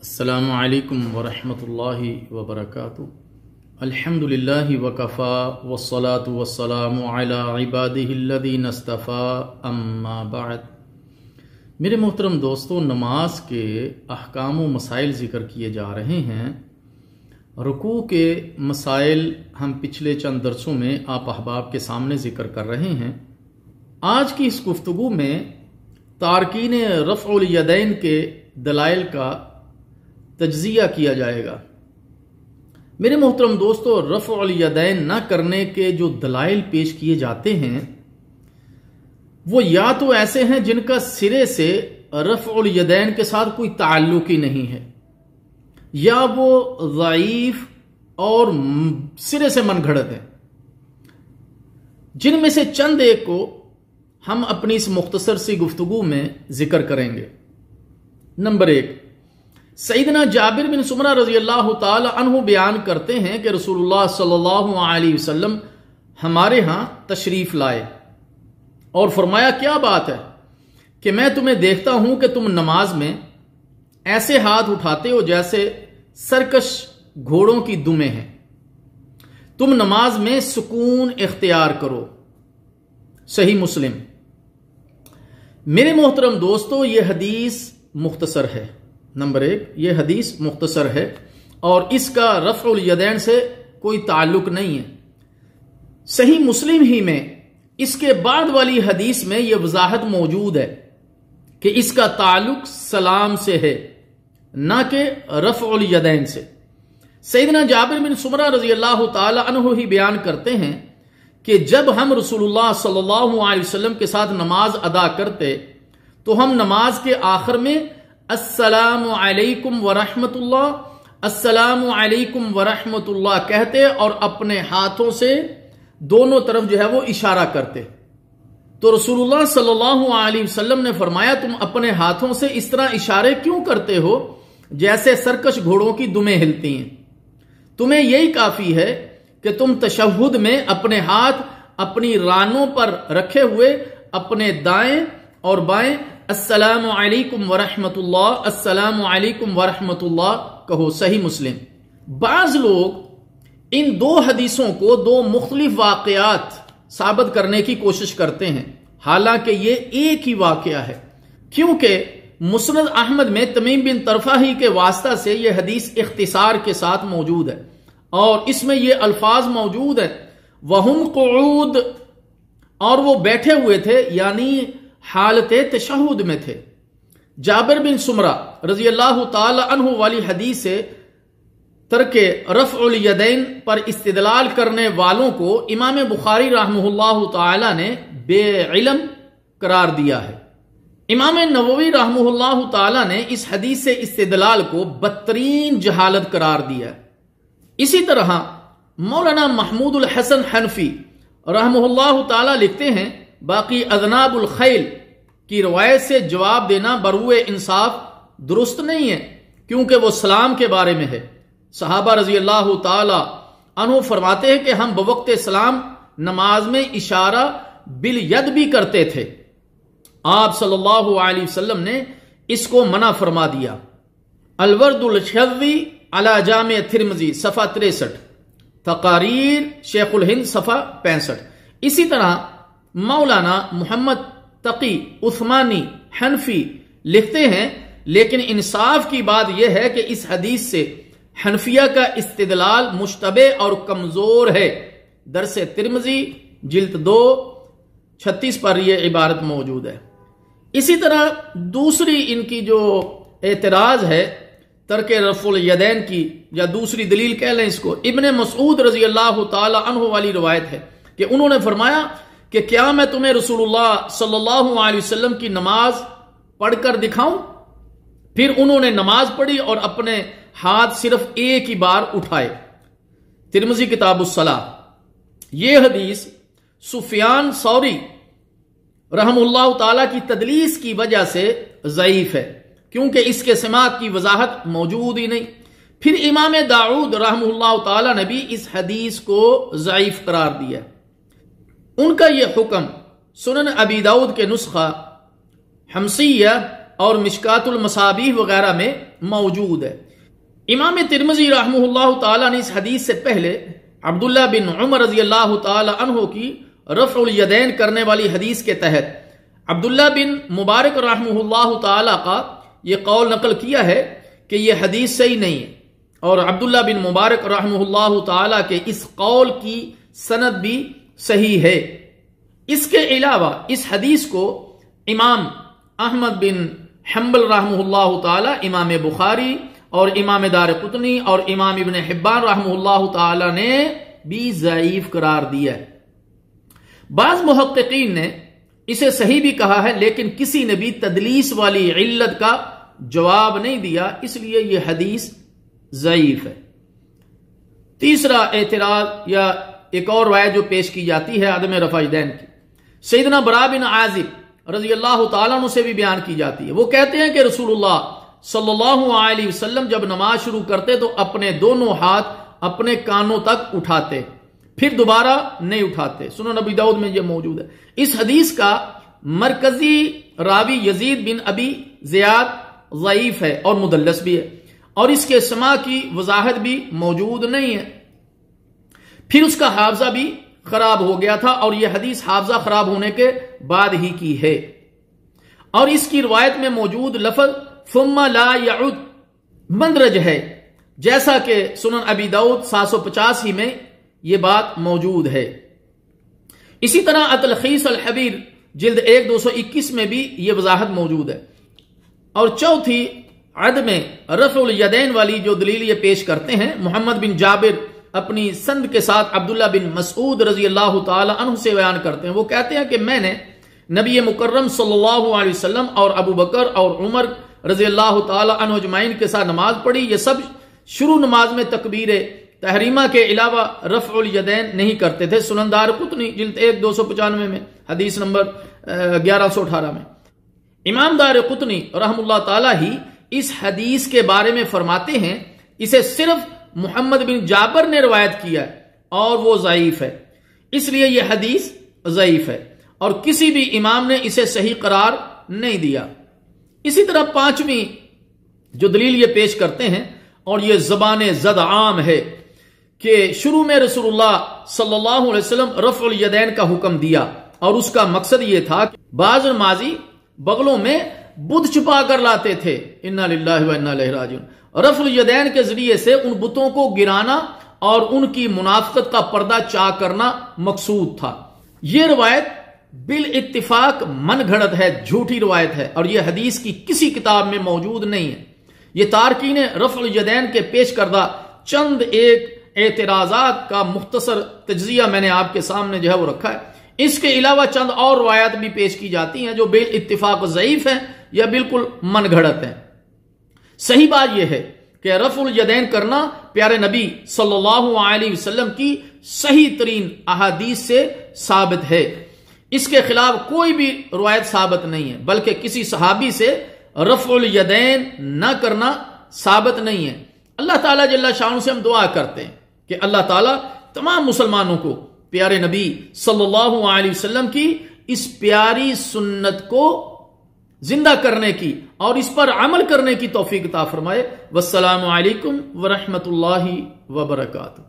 السلام علیکم ورحمۃ اللہ وبرکاتہ۔ الحمدللہ وکفا والصلاة والسلام علی عبادہ الذین اصطفیٰ، اما بعد۔ میرے محترم دوستو، نماز کے احکام و مسائل ذکر کیے جا رہے ہیں۔ رکوع کے مسائل ہم پچھلے چند درسوں میں آپ احباب کے سامنے ذکر کر رہے ہیں۔ آج کی اس گفتگو میں تارکین رفع الیدین کے دلائل کا تجزیہ کیا جائے گا۔ میرے محترم دوستو، رفع الیدین نہ کرنے کے جو دلائل پیش کیے جاتے ہیں وہ یا تو ایسے ہیں جن کا سرے سے رفع الیدین کے ساتھ کوئی تعلق ہی نہیں ہے، یا وہ ضعیف اور سرے سے من گھڑت ہیں، جن میں سے چند ایک کو ہم اپنی اس مختصر سی گفتگو میں ذکر کریں گے۔ نمبر 1، سیدنا جابر بن سمرہ رضی اللہ تعالی عنہ بیان کرتے ہیں کہ رسول اللہ صلی اللہ علیہ وسلم ہمارے ہاں تشریف لائے اور فرمایا، کیا بات ہے کہ میں تمہیں دیکھتا ہوں کہ تم نماز میں ایسے ہاتھ اٹھاتے ہو جیسے سرکش گھوڑوں کی دمیں ہیں، تم نماز میں سکون اختیار کرو۔ صحیح مسلم۔ میرے محترم دوستو، یہ حدیث مختصر ہے۔ نمبر 1، یہ حدیث مختصر ہے اور اس کا رفع الیدین سے کوئی تعلق نہیں ہے۔ صحیح مسلم ہی میں اس کے بعد والی حدیث میں یہ وضاحت موجود ہے کہ اس کا تعلق سلام سے ہے، نہ کہ رفع الیدین سے۔ سیدنا جابر بن سمرہ رضی اللہ تعالی عنہ ہی بیان کرتے ہیں کہ جب ہم رسول اللہ صلی اللہ علیہ وسلم کے ساتھ نماز ادا کرتے تو ہم نماز کے آخر میں السلام علیکم ورحمت اللہ، السلام علیکم ورحمت اللہ کہتے اور اپنے ہاتھوں سے دونوں طرف جو ہے وہ اشارہ کرتے۔ تو رسول اللہ صلی اللہ علیہ وسلم نے فرمایا، تم اپنے ہاتھوں سے اس طرح اشارے کیوں کرتے ہو جیسے سرکش گھوڑوں کی دمیں ہلتی ہیں؟ تمہیں یہی کافی ہے کہ تم تشہد میں اپنے ہاتھ اپنی رانوں پر رکھے ہوئے اپنے دائیں اور بائیں السلام علیکم ورحمت اللہ، السلام علیکم ورحمت اللہ کہو۔ صحیح مسلم۔ بعض لوگ ان دو حدیثوں کو دو مختلف واقعات ثابت کرنے کی کوشش کرتے ہیں، حالانکہ یہ ایک ہی واقعہ ہے، کیونکہ مسند احمد میں تمیم بن طرفہ ہی کے واسطہ سے یہ حدیث اختصار کے ساتھ موجود ہے اور اس میں یہ الفاظ موجود ہیں، وَهُمْ قُعُودٌ، اور وہ بیٹھے ہوئے تھے، یعنی حالت تشہد میں تھے۔ جابر بن سمرہ رضی اللہ تعالی عنہ والی حدیث سے ترک رفع الیدین پر استدلال کرنے والوں کو امام بخاری رحمہ اللہ تعالی نے بے علم قرار دیا ہے۔ امام نووی رحمہ اللہ تعالی نے اس حدیث سے استدلال کو بدترین جہالت قرار دیا ہے۔ اسی طرح مولانا محمود الحسن حنفی رحمہ اللہ تعالی لکھتے ہیں، باقی اذناب الخیل کی روایت سے جواب دینا بروئے انصاف درست نہیں ہے، کیونکہ وہ سلام کے بارے میں ہے۔ صحابہ رضی اللہ تعالی عنہ فرماتے ہیں کہ ہم بوقت سلام نماز میں اشارہ بالید بھی کرتے تھے، آپ صلی اللہ علیہ وسلم نے اس کو منع فرما دیا۔ الورد الشذوی علی جامع ترمذی صفحہ 63، تقاریر شیخ الہند صفحہ 65۔ اسی طرح مولانا محمد تقی عثمانی حنفی لکھتے ہیں، لیکن انصاف کی بات یہ ہے کہ اس حدیث سے حنفیہ کا استدلال مشتبہ اور کمزور ہے۔ درس ترمذی جلد 2 36 پر یہ عبارت موجود ہے۔ اسی طرح دوسری ان کی جو اعتراض ہے ترک رفع الیدین کی، یا دوسری دلیل کہہ لیں اس کو، ابن مسعود رضی اللہ تعالی عنہ والی روایت ہے کہ انہوں نے فرمایا کہ کیا میں تمہیں رسول اللہ صلی اللہ علیہ وسلم کی نماز پڑھ کر دکھاؤں؟ پھر انہوں نے نماز پڑھی اور اپنے ہاتھ صرف ایک ہی بار اٹھائے۔ ترمذی کتاب الصلاۃ۔ یہ حدیث سفیان ثوری رحم اللہ تعالی کی تدلیس کی وجہ سے ضعیف ہے، کیونکہ اس کے سماعت کی وضاحت موجود ہی نہیں۔ پھر امام داؤد رحم اللہ تعالی نے بھی اس حدیث کو ضعیف قرار دیا۔ ان کا یہ حکم سنن ابی داؤد کے نسخہ حمصیہ اور مشکات المصابیح وغیرہ میں موجود ہے۔ امام ترمذی رحمہ اللہ تعالیٰ نے اس حدیث سے پہلے عبداللہ بن عمر رضی اللہ تعالی عنہ کی رفع الیدین کرنے والی حدیث کے تحت عبداللہ بن مبارک رحمہ اللہ تعالی کا یہ قول نقل کیا ہے کہ یہ حدیث صحیح نہیں ہے، اور عبداللہ بن مبارک رحمہ اللہ تعالی کے اس قول کی سند بھی صحیح ہے۔ اس کے علاوہ اس حدیث کو امام احمد بن حنبل رحمہ اللہ تعالی، امام بخاری اور امام دارقطنی اور امام ابن حبان رحمہ اللہ تعالی نے بھی ضعیف قرار دیا ہے۔ بعض محققین نے اسے صحیح بھی کہا ہے، لیکن کسی نے بھی تدلیس والی علت کا جواب نہیں دیا، اس لیے یہ حدیث ضعیف ہے۔ تیسرا اعتراض یا ایک اور روایت جو پیش کی جاتی ہے عدم رفع الیدین کی، سیدنا براء بن عازب رضی اللہ تعالیٰ عنہ سے بھی بیان کی جاتی ہے۔ وہ کہتے ہیں کہ رسول اللہ صلی اللہ علیہ وسلم جب نماز شروع کرتے تو اپنے دونوں ہاتھ اپنے کانوں تک اٹھاتے، پھر دوبارہ نہیں اٹھاتے۔ سنن نبی داؤد میں یہ موجود ہے۔ اس حدیث کا مرکزی راوی یزید بن ابی زیاد ضعیف ہے اور مدلس بھی ہے، اور اس کے سماع کی وضاحت بھی موجود نہیں ہے۔ پھر اس کا حافظہ بھی خراب ہو گیا تھا، اور یہ حدیث حافظہ خراب ہونے کے بعد ہی کی ہے، اور اس کی روایت میں موجود لفظ ثم لا يعود مندرج ہے، جیسا کہ سنن ابی داؤد 750 ہی میں یہ بات موجود ہے۔ اسی طرح التلخیص الحبیر جلد 1 221 میں بھی یہ وضاحت موجود ہے۔ اور چوتھی عدم رفع الیدین والی جو دلیل یہ پیش کرتے ہیں، محمد بن جابر اپنی سند کے ساتھ عبداللہ بن مسعود رضی اللہ تعالی عنہ سے بیان کرتے ہیں۔ وہ کہتے ہیں کہ میں نے نبی مکرم صلی اللہ علیہ وسلم اور ابو بکر اور عمر رضی اللہ تعالی عنہ اجمعین کے ساتھ نماز پڑھی، یہ سب شروع نماز میں تکبیر تحریمہ کے علاوہ رفع الیدین نہیں کرتے تھے۔ سنن دارقطنی جلد 1 295 میں حدیث نمبر 1118 میں امام دارقطنی رحم اللہ تعالی ہی اس حدیث کے بارے میں فرماتے ہیں اسے صرف محمد بن جابر نے روایت کیا ہے اور وہ ضعیف ہے، اس لیے یہ حدیث ضعیف ہے، اور کسی بھی امام نے اسے صحیح قرار نہیں دیا۔ اسی طرح پانچویں جو دلیل یہ پیش کرتے ہیں، اور یہ زبان زد عام ہے، کہ شروع میں رسول اللہ صلی اللہ علیہ وسلم رفع الیدین کا حکم دیا، اور اس کا مقصد یہ تھا کہ بعض نمازی بغلوں میں بت چھپا کر لاتے تھے، انا للہ و انا الیہ راجعون۔ رفع الیدین کے ذریعے سے ان بتوں کو گرانا اور ان کی منافقت کا پردہ چاک کرنا مقصود تھا۔ یہ روایت بالاتفاق من گھڑت ہے، جھوٹی روایت ہے، اور یہ حدیث کی کسی کتاب میں موجود نہیں ہے۔ یہ تارکین رفع الیدین کے پیش کردہ چند ایک اعتراضات کا مختصر تجزیہ میں نے آپ کے سامنے جو ہے وہ رکھا ہے۔ اس کے علاوہ چند اور روایات بھی پیش کی جاتی ہیں جو بالاتفاق ضعیف ہیں یا بالکل من گھڑت ہیں۔ صحیح بات یہ ہے کہ رفع الیدین کرنا پیارے نبی صلی اللہ علیہ وسلم کی صحیح ترین احادیث سے ثابت ہے، اس کے خلاف کوئی بھی روایت ثابت نہیں ہے، بلکہ کسی صحابی سے رفع الیدین نہ کرنا ثابت نہیں ہے۔ اللہ تعالیٰ جل شانہ سے ہم دعا کرتے ہیں کہ اللہ تعالیٰ تمام مسلمانوں کو پیارے نبی صلی اللہ علیہ وسلم کی اس پیاری سنت کو زندہ کرنے کی اور اس پر عمل کرنے کی توفیق عطا فرمائے۔ والسلام علیکم ورحمۃ اللہ وبرکاتہ۔